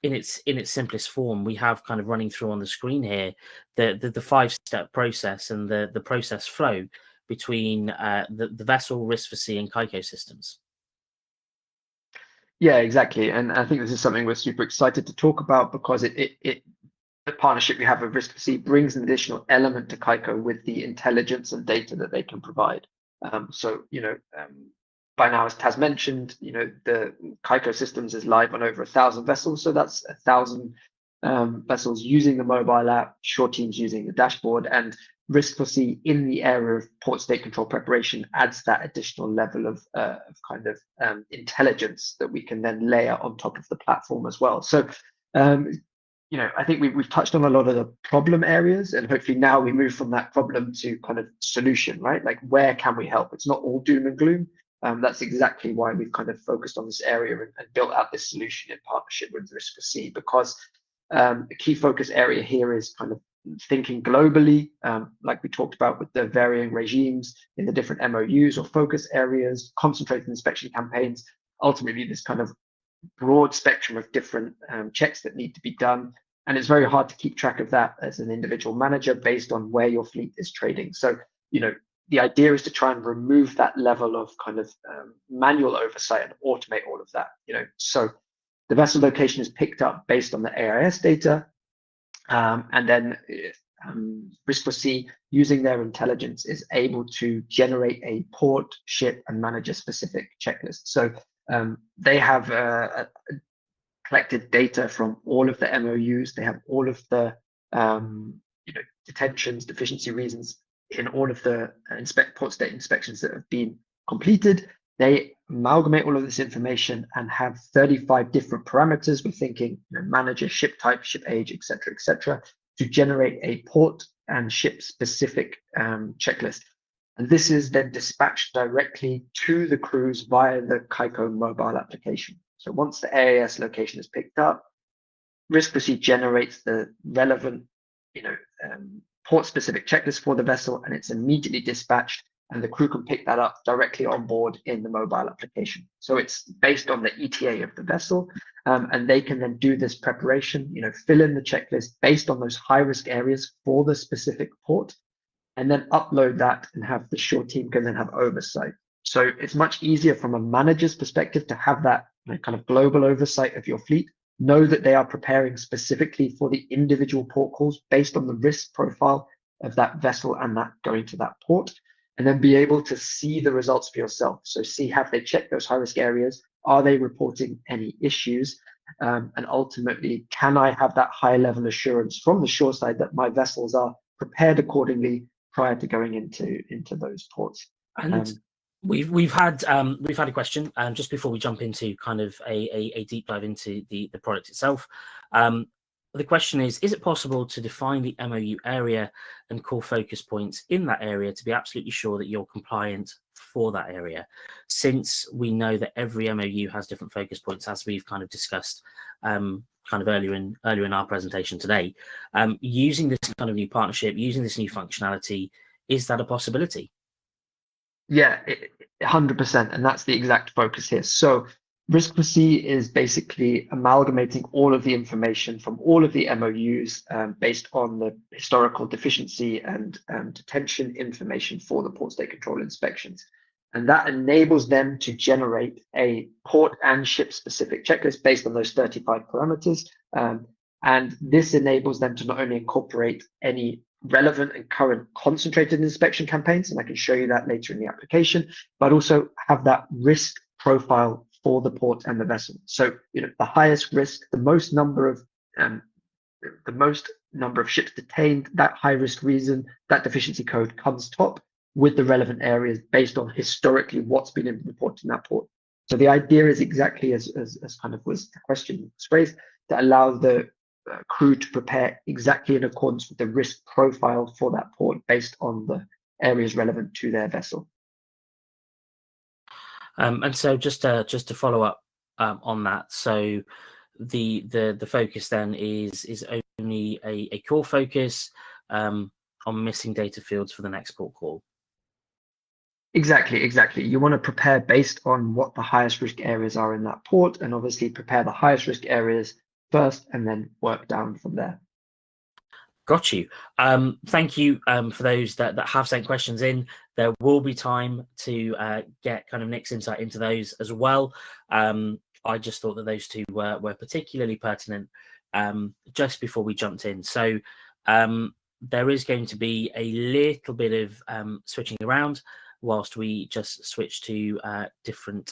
in its simplest form, we have kind of running through on the screen here the 5-step process and the process flow between the vessel, Risk4Sea, and Kaiko Systems. Yeah, exactly. And I think this is something we're super excited to talk about because the partnership we have with Risk4Sea brings an additional element to Kaiko with the intelligence and data that they can provide. So, you know, by now, as Taz mentioned, you know, the Kaiko Systems is live on over 1,000 vessels. So that's 1,000 vessels using the mobile app, shore teams using the dashboard, and Risk4Sea in the area of port state control preparation adds that additional level of kind of intelligence that we can then layer on top of the platform as well. So, you know, I think we've touched on a lot of the problem areas, and hopefully now we move from that problem to kind of solution, right? Like, where can we help? It's not all doom and gloom. That's exactly why we've kind of focused on this area and built out this solution in partnership with Risk4Sea, because a key focus area here is kind of thinking globally, like we talked about with the varying regimes in the different MOUs or focus areas, concentrated inspection campaigns, ultimately this kind of broad spectrum of different checks that need to be done. And it's very hard to keep track of that as an individual manager based on where your fleet is trading. So, you know, the idea is to try and remove that level of kind of manual oversight and automate all of that, you know. So the vessel location is picked up based on the AIS data. And then Risk4Sea, using their intelligence, is able to generate a port, ship, and manager specific checklist. So they have collected data from all of the MOUs. They have all of the you know, detentions, deficiency reasons in all of the port state inspections that have been completed. They amalgamate all of this information and have 35 different parameters. We're thinking, you know, manager, ship type, ship age, etc., to generate a port and ship specific checklist. And this is then dispatched directly to the crews via the Kaiko mobile application. So once the AIS location is picked up, Risk4Sea generates the relevant, you know, port specific checklist for the vessel, and it's immediately dispatched, and the crew can pick that up directly on board in the mobile application. So it's based on the ETA of the vessel, and they can then do this preparation, you know, fill in the checklist based on those high risk areas for the specific port, and then upload that and have the shore team can then have oversight. So it's much easier from a manager's perspective to have that, you know, kind of global oversight of your fleet, know that they are preparing specifically for the individual port calls based on the risk profile of that vessel and that going to that port. and then be able to see the results for yourself. So see, have they checked those high-risk areas? Are they reporting any issues? And ultimately, can I have that high-level assurance from the shore side that my vessels are prepared accordingly prior to going into those ports? And we've had a question just before we jump into kind of a deep dive into the product itself. The question is it possible to define the MOU area and core focus points in that area to be absolutely sure that you're compliant for that area? Since we know that every MOU has different focus points, as we've kind of discussed kind of earlier in our presentation today, using this kind of new partnership, using this new functionality, is that a possibility? Yeah, 100%, and that's the exact focus here. So Risk4Sea is basically amalgamating all of the information from all of the MOUs based on the historical deficiency and detention information for the port state control inspections. And that enables them to generate a port and ship specific checklist based on those 35 parameters. And this enables them to not only incorporate any relevant and current concentrated inspection campaigns, and I can show you that later in the application, but also have that risk profile for the port and the vessel. So, the highest risk, the most number of ships detained, that high risk reason, that deficiency code comes top with the relevant areas based on historically what's been reported in that port. So the idea is exactly as kind of was the question phrased, to allow the crew to prepare exactly in accordance with the risk profile for that port based on the areas relevant to their vessel. And so just to follow up on that, so the focus then is only a core focus on missing data fields for the next port call. Exactly. You want to prepare based on what the highest risk areas are in that port, and obviously prepare the highest risk areas first and then work down from there. Got you. Thank you for those that have sent questions in. There will be time to get kind of Nick's insight into those as well. I just thought that those two were particularly pertinent just before we jumped in. So there is going to be a little bit of switching around whilst we just switch to different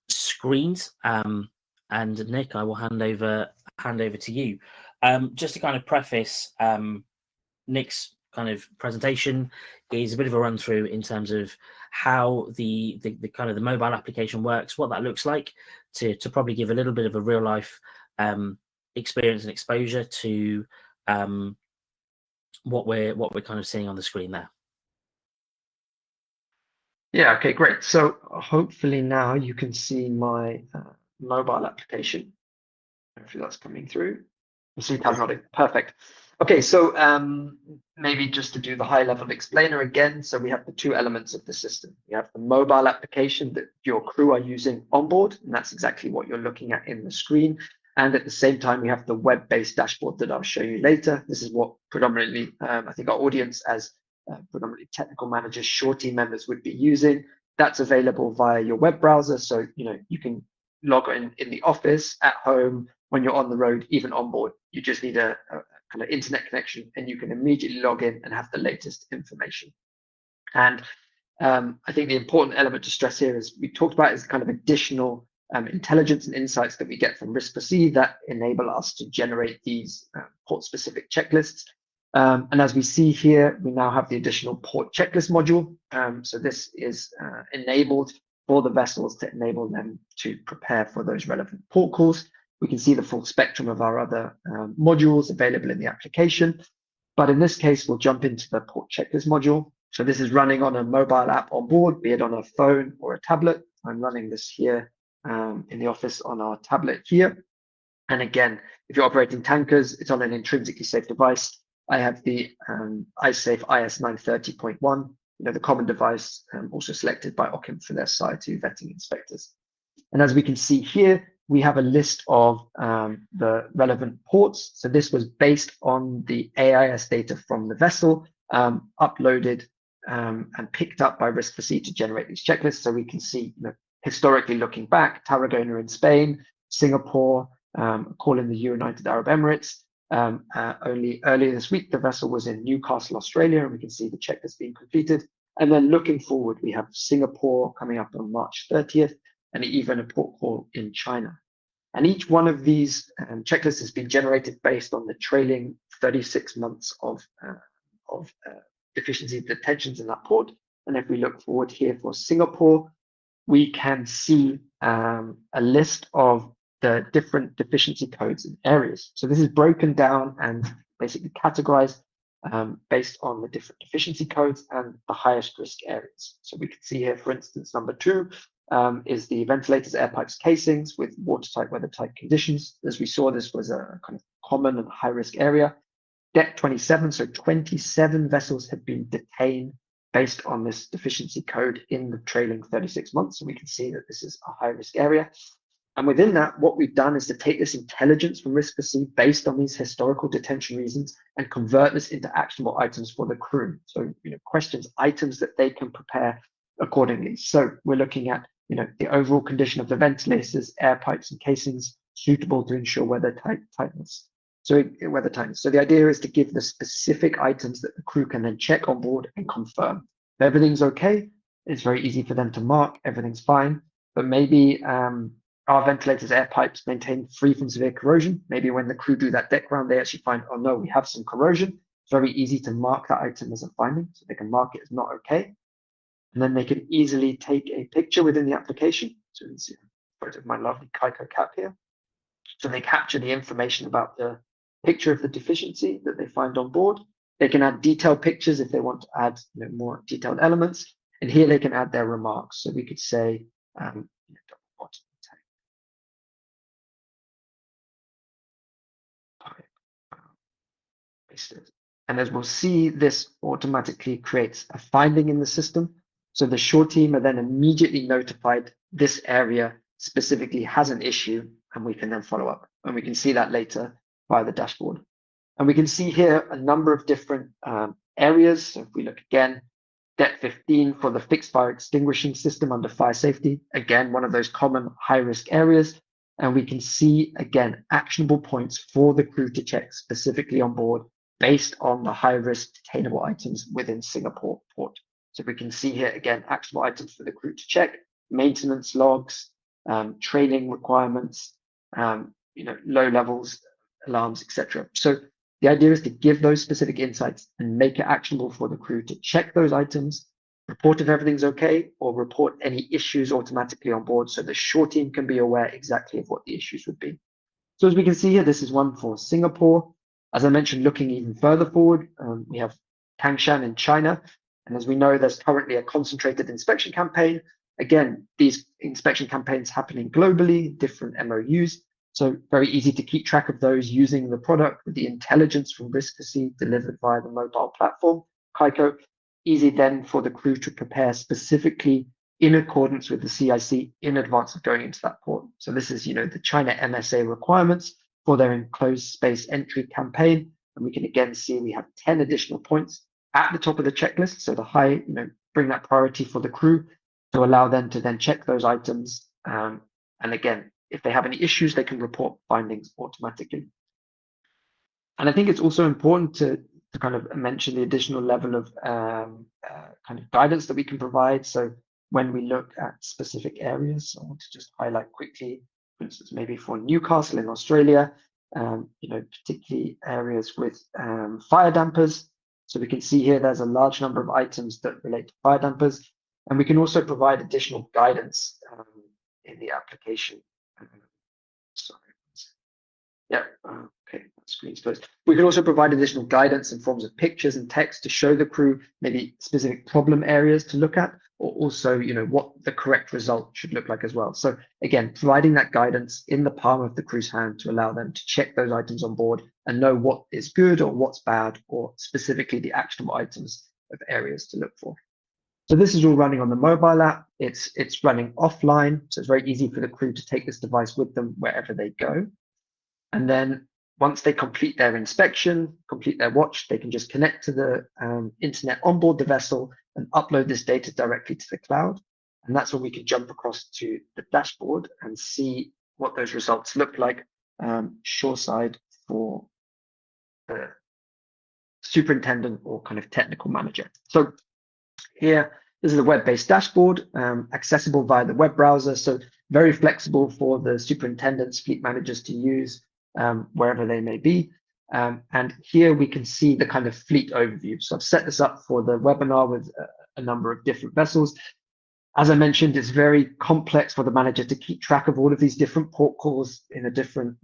screens. And Nick, I will hand over to you. Just to kind of preface Nick's kind of presentation is a bit of a run through in terms of how the kind of the mobile application works, what that looks like, to probably give a little bit of a real life experience and exposure to what we're kind of seeing on the screen there. Yeah, okay, great. So hopefully now you can see my mobile application. Hopefully that's coming through. You see tab nodding. Perfect. Okay, so maybe just to do the high level explainer again. So we have the two elements of the system. We have the mobile application that your crew are using on board, and that's exactly what you're looking at in the screen. And at the same time, we have the web-based dashboard that I'll show you later. This is what predominantly, I think our audience as predominantly technical managers, shore team members would be using. That's available via your web browser. So, you can log in the office, at home, when you're on the road, even on board. You just need a kind of internet connection and you can immediately log in and have the latest information. And I think the important element to stress here, as we talked about, is kind of additional intelligence and insights that we get from Risk4Sea that enable us to generate these port-specific checklists. And as we see here, we now have the additional port checklist module. So this is enabled for the vessels to enable them to prepare for those relevant port calls. We can see the full spectrum of our other modules available in the application. But in this case, we'll jump into the port checklist module. So this is running on a mobile app on board, be it on a phone or a tablet. I'm running this here in the office on our tablet here. And again, if you're operating tankers, it's on an intrinsically safe device. I have the iSafe IS-930.1, the common device, also selected by Ockham for their Sire 2 vetting inspectors. And as we can see here, we have a list of the relevant ports. So this was based on the AIS data from the vessel, uploaded and picked up by Risk4Sea to generate these checklists. So we can see, historically looking back, Tarragona in Spain, Singapore, a call in the United Arab Emirates. Only earlier this week, the vessel was in Newcastle, Australia, and we can see the checklist being completed. And then looking forward, we have Singapore coming up on March 30th, and even a port call in China. And each one of these checklists has been generated based on the trailing 36 months of deficiency detentions in that port. And if we look forward here for Singapore, we can see a list of the different deficiency codes in areas. So this is broken down and basically categorized based on the different deficiency codes and the highest risk areas. So we can see here, for instance, number 2 is the ventilators, air pipes, casings with watertight, weathertight conditions. As we saw, this was a kind of common and high risk area. Deck 27, so 27 vessels have been detained based on this deficiency code in the trailing 36 months. So we can see that this is a high risk area. And within that, what we've done is to take this intelligence from Risk4Sea based on these historical detention reasons and convert this into actionable items for the crew. So, questions, items that they can prepare accordingly. So we're looking at, the overall condition of the ventilators, air pipes and casings suitable to ensure weather tightness. So the idea is to give the specific items that the crew can then check on board and confirm. If everything's okay, it's very easy for them to mark, everything's fine, but maybe our ventilators, air pipes maintained free from severe corrosion. Maybe when the crew do that deck round, they actually find, oh no, we have some corrosion. It's very easy to mark that item as a finding, so they can mark it as not okay. And then they can easily take a picture within the application. So you can see a photo of my lovely Kaiko cap here. So they capture the information about the picture of the deficiency that they find on board. They can add detailed pictures if they want to add more detailed elements. And here they can add their remarks. So we could say, and as we'll see, this automatically creates a finding in the system. So the shore team are then immediately notified this area specifically has an issue, and we can then follow up. And we can see that later via the dashboard. And we can see here a number of different areas. So if we look again, Deck 15 for the fixed fire extinguishing system under fire safety, again, one of those common high risk areas. And we can see, again, actionable points for the crew to check specifically on board based on the high risk detainable items within Singapore port. So we can see here, again, actionable items for the crew to check, maintenance logs, training requirements, low levels, alarms, etc. So the idea is to give those specific insights and make it actionable for the crew to check those items, report if everything's okay, or report any issues automatically on board so the shore team can be aware exactly of what the issues would be. So as we can see here, this is one for Singapore. As I mentioned, looking even further forward, we have Tangshan in China. And as we know, there's currently a concentrated inspection campaign. Again, these inspection campaigns happening globally, different MOUs. So very easy to keep track of those using the product with the intelligence from Risk4Sea delivered via the mobile platform, Kaiko. Easy then for the crew to prepare specifically in accordance with the CIC in advance of going into that port. So this is, the China MSA requirements for their enclosed space entry campaign. And we can again see we have 10 additional points at the top of the checklist. So the high, bring that priority for the crew to allow them to then check those items. And again, if they have any issues, they can report findings automatically. And I think it's also important to kind of mention the additional level of kind of guidance that we can provide. So when we look at specific areas, I want to just highlight quickly, for instance, maybe for Newcastle in Australia, particularly areas with fire dampers. So we can see here there's a large number of items that relate to fire dampers, and we can also provide additional guidance in the application. Sorry. Yeah, okay, screen's closed. We can also provide additional guidance in forms of pictures and text to show the crew maybe specific problem areas to look at, or also, what the correct result should look like as well. So again, providing that guidance in the palm of the crew's hand to allow them to check those items on board and know what is good or what's bad, or specifically the actionable items of areas to look for. So this is all running on the mobile app. It's running offline, so it's very easy for the crew to take this device with them wherever they go. And then once they complete their inspection, complete their watch, they can just connect to the internet onboard the vessel and upload this data directly to the cloud. And that's when we can jump across to the dashboard and see what those results look like shoreside for the superintendent or kind of technical manager. So Here, this is a web-based dashboard, accessible via the web browser, so very flexible for the superintendents, fleet managers to use wherever they may be. And here we can see the kind of fleet overview. So I've set this up for the webinar with a number of different vessels. As I mentioned, it's very complex for the manager to keep track of all of these different port calls in the different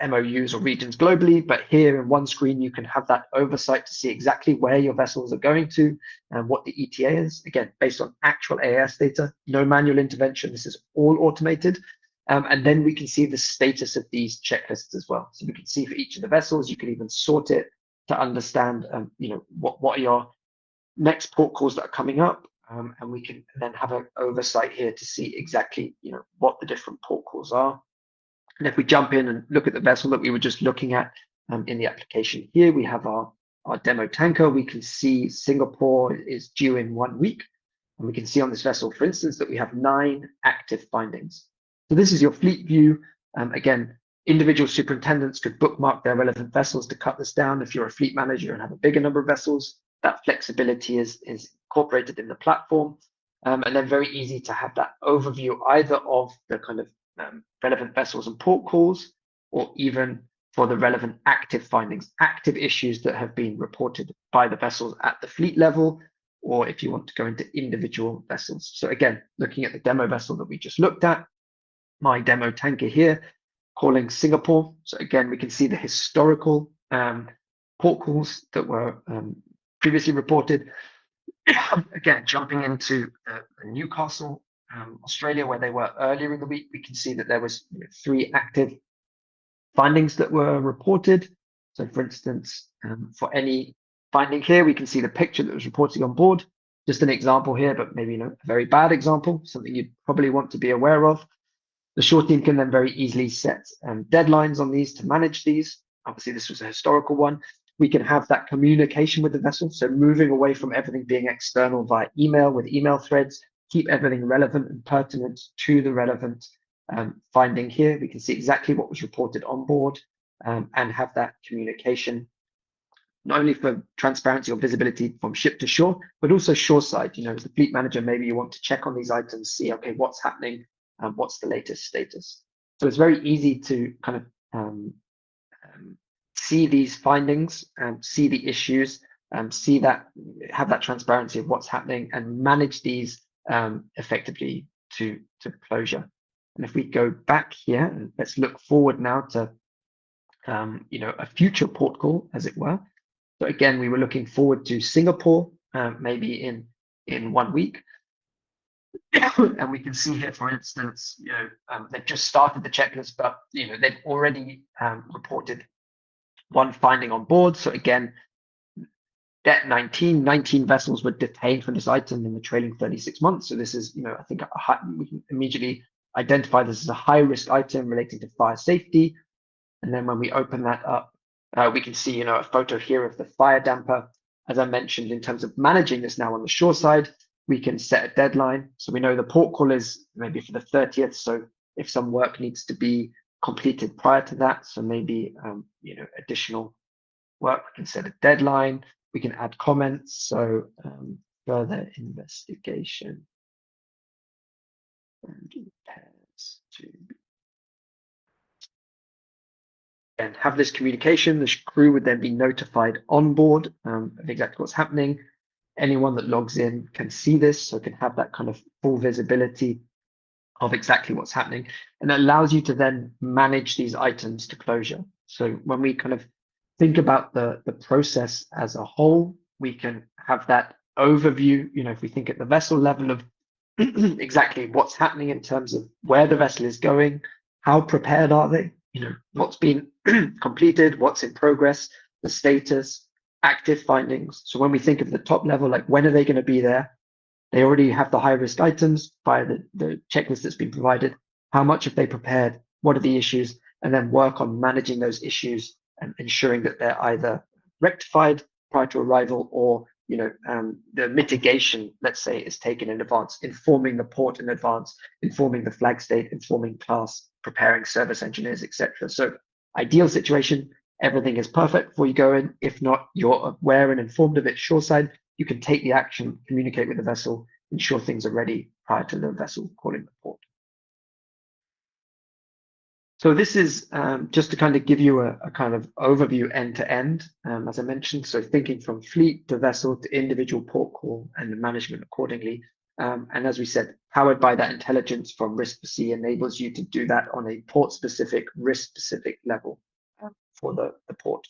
MOUs or regions globally, but here in one screen, you can have that oversight to see exactly where your vessels are going to and what the ETA is. Again, based on actual AIS data, no manual intervention. This is all automated. And then we can see the status of these checklists as well. So we can see for each of the vessels, you can even sort it to understand, what are your next port calls that are coming up. And we can then have an oversight here to see exactly, what the different port calls are. And if we jump in and look at the vessel that we were just looking at in the application here, we have our demo tanker. We can see Singapore is due in 1 week. And we can see on this vessel, for instance, that we have 9 active findings. So this is your fleet view. Again, individual superintendents could bookmark their relevant vessels to cut this down. If you're a fleet manager and have a bigger number of vessels, that flexibility is incorporated in the platform. And then very easy to have that overview either of the kind of relevant vessels and port calls, or even for the relevant active findings, active issues that have been reported by the vessels at the fleet level, or if you want to go into individual vessels. So again, looking at the demo vessel that we just looked at, my demo tanker here, calling Singapore. So again, we can see the historical port calls that were previously reported. Again, jumping into Newcastle, Australia, where they were earlier in the week, we can see that there was 3 active findings that were reported. So for instance, for any finding here, we can see the picture that was reporting on board. Just an example here, but maybe a very bad example, something you'd probably want to be aware of. The shore team can then very easily set deadlines on these to manage these. Obviously, this was a historical one. We can have that communication with the vessel. So moving away from everything being external via email with email threads, keep everything relevant and pertinent to the relevant finding here. We can see exactly what was reported on board and have that communication, not only for transparency or visibility from ship to shore, but also shoreside. As the fleet manager, maybe you want to check on these items, see, okay, what's happening, what's the latest status. So it's very easy to kind of see these findings, see the issues, see that, have that transparency of what's happening, and manage these effectively to closure. And if we go back here, and let's look forward now to a future port call, as it were. So again, we were looking forward to Singapore, maybe in 1 week. And we can see here, for instance, they've just started the checklist, but they've already reported 1 finding on board. So again, debt 19 vessels were detained for this item in the trailing 36 months. So this is, I think we can immediately identify this as a high risk item relating to fire safety. And then when we open that up, we can see, a photo here of the fire damper. As I mentioned, in terms of managing this now on the shore side, we can set a deadline. So we know the port call is maybe for the 30th. So if some work needs to be completed prior to that, so maybe, additional work, we can set a deadline. We can add comments. So further investigation and repairs to and have this communication. The crew would then be notified on board of exactly what's happening. Anyone that logs in can see this, so can have that kind of full visibility of exactly what's happening. And it allows you to then manage these items to closure. So when we kind of think about the process as a whole, we can have that overview, if we think at the vessel level of exactly what's happening in terms of where the vessel is going, how prepared are they, what's been completed, what's in progress, the status, active findings. So when we think of the top level, like when are they going to be there? They already have the high risk items via the checklist that's been provided. How much have they prepared? What are the issues? And then work on managing those issues and ensuring that they're either rectified prior to arrival, or the mitigation, let's say, is taken in advance, informing the port in advance, informing the flag state, informing class, preparing service engineers, etc. So ideal situation, everything is perfect before you go in. If not, you're aware and informed of it shoreside. you can take the action, communicate with the vessel, ensure things are ready prior to the vessel calling the port. So this is just to kind of give you a kind of overview end to end, as I mentioned. So thinking from fleet to vessel to individual port call and the management accordingly. And as we said, powered by that intelligence from Risk4Sea enables you to do that on a port specific, risk specific level for the port.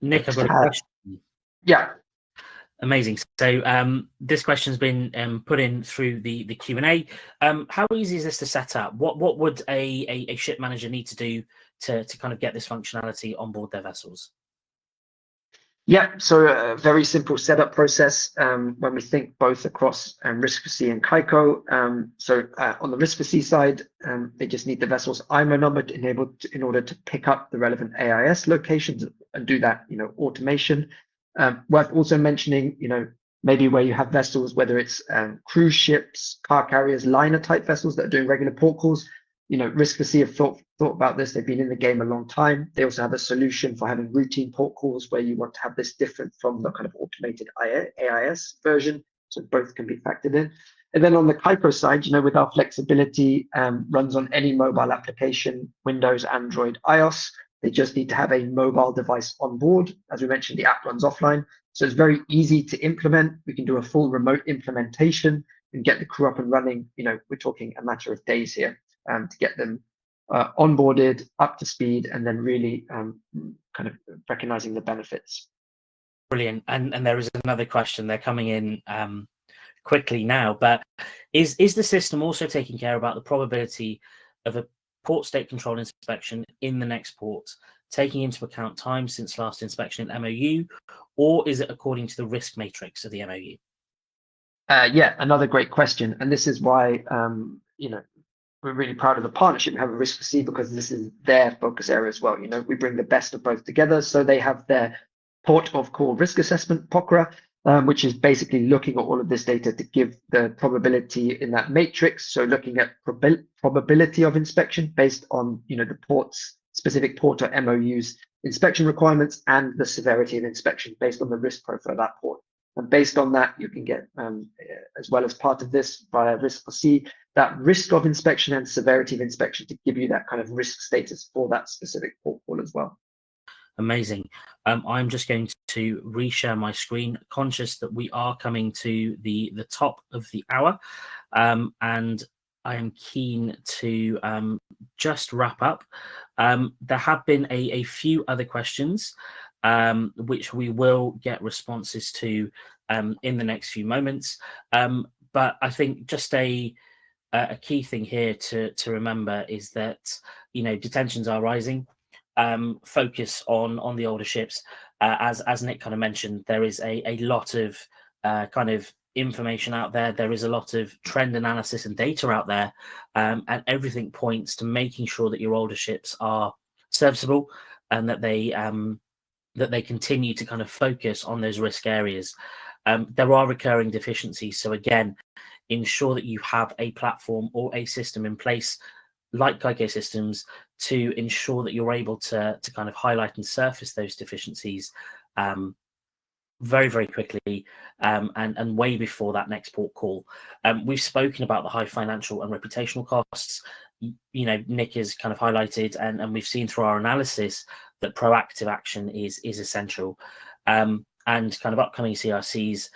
Nick, I've got a question. Yeah. Amazing. So this question's been put in through the Q&A. How easy is this to set up? What would a ship manager need to do to kind of get this functionality on board their vessels? Yeah, so a very simple setup process when we think both across Risk4Sea and Kaiko. So on the Risk4Sea side, they just need the vessel's IMO number in order to pick up the relevant AIS locations and do that, automation. Worth also mentioning, maybe where you have vessels, whether it's cruise ships, car carriers, liner type vessels that are doing regular port calls. Risk4Sea have thought about this. They've been in the game a long time. They also have a solution for having routine port calls where you want to have this different from the kind of automated AIS version. So both can be factored in. And then on the Kaiko side, with our flexibility, runs on any mobile application, Windows, Android, iOS. They just need to have a mobile device on board. As we mentioned, the app runs offline. So it's very easy to implement. We can do a full remote implementation and get the crew up and running. We're talking a matter of days here to get them onboarded, up to speed, and then really kind of recognizing the benefits. Brilliant. And there is another question. They're coming in quickly now, but is the system also taking care about the probability of a port state control inspection in the next port, taking into account time since last inspection in MOU, or is it according to the risk matrix of the MOU? Yeah, another great question. And this is why, we're really proud of the partnership we have with Risk4Sea, because this is their focus area as well. We bring the best of both together. So they have their port of call risk assessment, POCRA, which is basically looking at all of this data to give the probability in that matrix. So looking at probability of inspection based on, the port's specific port or MOU's inspection requirements and the severity of inspection based on the risk profile of that port. And based on that, you can get, as well as part of this via Risk4Sea, that risk of inspection and severity of inspection to give you that kind of risk status for that specific port call as well. Amazing. I'm just going to reshare my screen, conscious that we are coming to the top of the hour, and I am keen to just wrap up. There have been a few other questions, which we will get responses to in the next few moments. But I think just a key thing here to remember is that, detentions are rising. Focus on the older ships. As Nick kind of mentioned, there is a lot of kind of information out there. There is a lot of trend analysis and data out there, and everything points to making sure that your older ships are serviceable and that they continue to kind of focus on those risk areas. There are recurring deficiencies. So again, ensure that you have a platform or a system in place like Kaiko Systems to ensure that you're able to kind of highlight and surface those deficiencies very, very quickly and way before that next port call. We've spoken about the high financial and reputational costs. Nick has kind of highlighted, and we've seen through our analysis that proactive action is essential. And kind of upcoming CRCs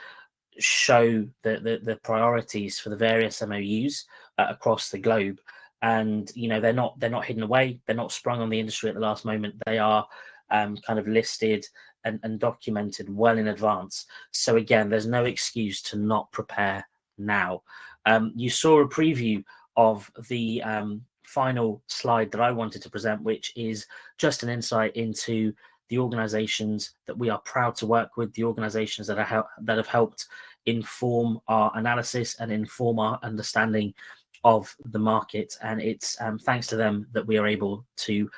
show the priorities for the various MOUs across the globe. And they're not hidden away. They're not sprung on the industry at the last moment. They are kind of listed and documented well in advance. So again, there's no excuse to not prepare now. You saw a preview of the final slide that I wanted to present, which is just an insight into the organizations that we are proud to work with, the organizations that have helped inform our analysis and inform our understanding of the market. And it's thanks to them that we are able to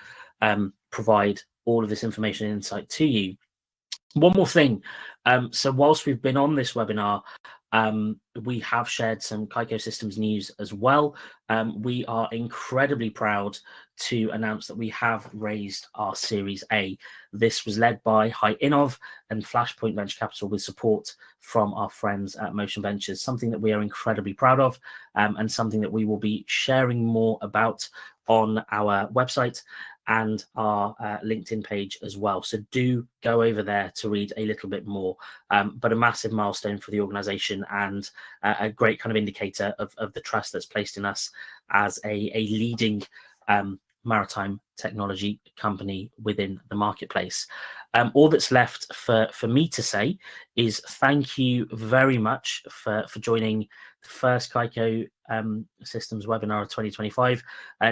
provide all of this information and insight to you. One more thing. So whilst we've been on this webinar, We have shared some Kaiko Systems news as well. We are incredibly proud to announce that we have raised our Series A. This was led by High Innov and Flashpoint Venture Capital with support from our friends at Motion Ventures, something that we are incredibly proud of, and something that we will be sharing more about on our website and our LinkedIn page as well. So do go over there to read a little bit more, but a massive milestone for the organization and a great kind of indicator of the trust that's placed in us as a leading maritime technology company within the marketplace. All that's left for me to say is thank you very much for joining the first Kaiko Systems webinar of 2025.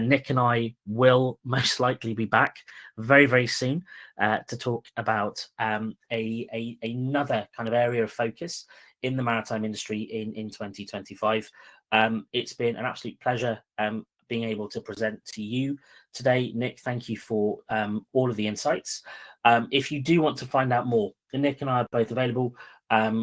Nick and I will most likely be back very, very soon to talk about another kind of area of focus in the maritime industry in 2025. It's been an absolute pleasure being able to present to you today. Nick, thank you for all of the insights. If you do want to find out more, Nick and I are both available.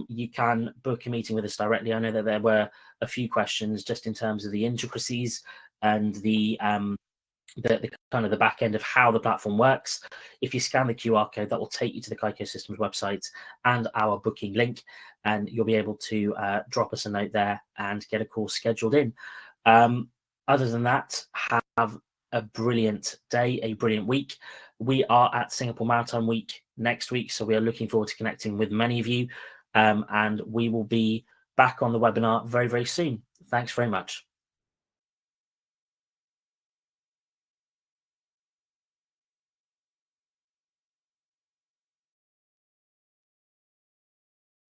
You can book a meeting with us directly. I know that there were a few questions just in terms of the intricacies and the kind of the back end of how the platform works. If you scan the QR code, that will take you to the Kaiko Systems website and our booking link, and you'll be able to drop us a note there and get a call scheduled in. Other than that, have a brilliant day, a brilliant week. We are at Singapore Maritime Week next week, so we are looking forward to connecting with many of you, and we will be back on the webinar very, very soon. Thanks very much.